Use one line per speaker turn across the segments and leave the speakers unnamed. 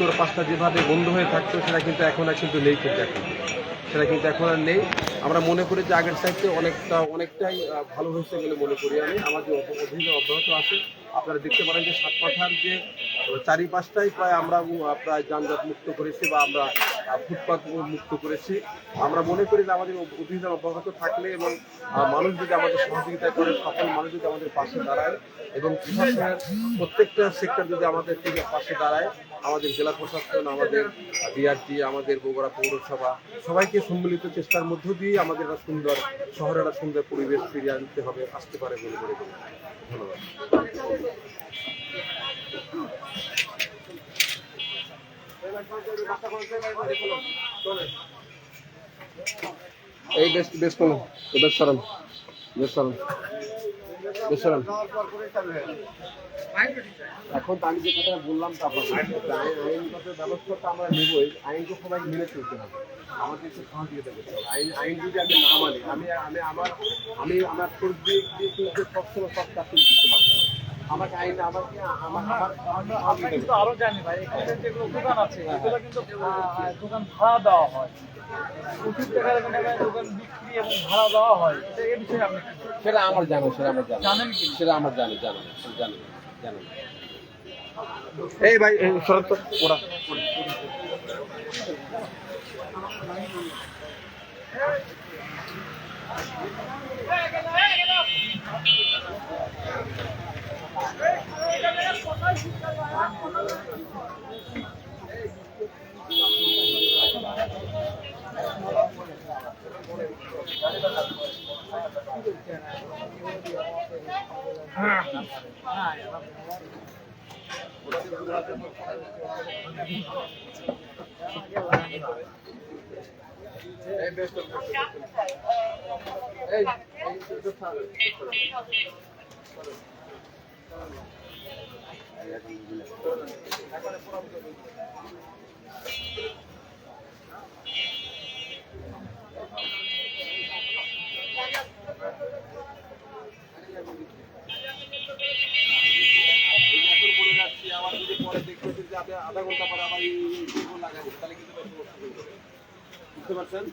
উত্তর পাঁচটা যেভাবে বন্ধ হয়ে থাকতো সেটা কিন্তু এখন আর কিন্তু নেই, কিন্তু এখন সেটা কিন্তু এখন আর নেই। আমরা মনে করি যে আগের চাইতে অনেকটাই ভালো হয়েছে বলে মনে করি আমি। আমাদের অভিযান অব্যাহত আছে। আপনারা দেখতে পারেন যে সাতমাথার যে চারিপাশটাই প্রায় আমরা প্রায় যানজট মুক্ত করেছি বা আমরা ফুটপাত মুক্ত করেছি। আমরা মনে করি যে আমাদের অভিযান অব্যাহত থাকলে এবং মানুষ যদি আমাদের সহযোগিতা করে, সকল মানুষ যদি আমাদের পাশে দাঁড়ায় এবং প্রশাসনের প্রত্যেকটা সেক্টর যদি আমাদের পাশে দাঁড়ায়, আমাদের জেলা প্রশাসন, আমাদের ডিআরটি, আমাদের বগুড়া পৌরসভা, সবাইকে সম্মিলিত চেষ্টার মধ্য দিয়ে আমাদের একটা সুন্দর শহরের একটা সুন্দর পরিবেশ ফিরিয়ে আসতে পারে বলে মনে করি। ধন্যবাদ। এই বেশ করুন, বেশ সরান, বেশ সরান, বেশ সরান। এখন তো আমি যে কথা বললাম তা আইনগত ব্যবস্থাটা আমরা নেবই, আইনকে সবাই মেনে চলতে হবে, আমাদের একটু সহযোগিতা করতে হবে। আইন যদি আমি না মানি, আমি আমার সবজি সবসময় সব চাকরি দিতে পারবো। আমাকে আইন আমাকে
আমরা কিন্তু আরো জানি ভাই, এখানে যেগুলো দোকান আছে এগুলো কিন্তু দোকান ভাড়া দেওয়া হয়, প্রচুর টাকা দোকান বিক্রি এবং ভাড়া দেওয়া হয়। এই বিষয়ে আপনি
সেটা আমার জানো,
জানেন কি?
সেটা আমার জানো। এই ভাই শরৎ ওরা আধা ঘন্টা পরে আবার লাগাবো, তাহলে কিন্তু বুঝতে পারছেন।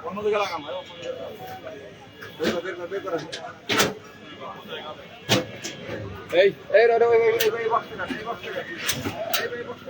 অন্যদিকে লাগাম ভাই, এই এই রে এই বক্স না, এই বক্স না, এই বক্স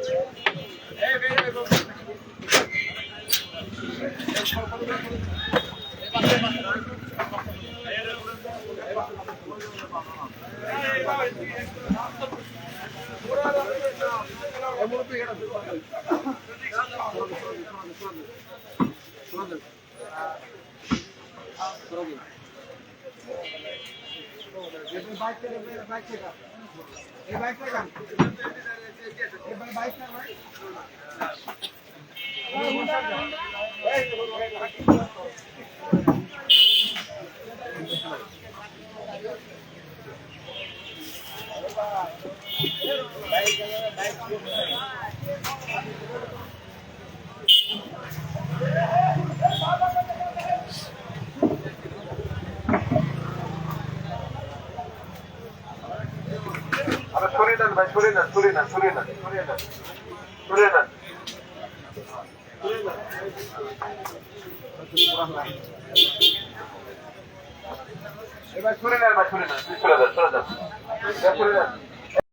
সরিয়ে নেন।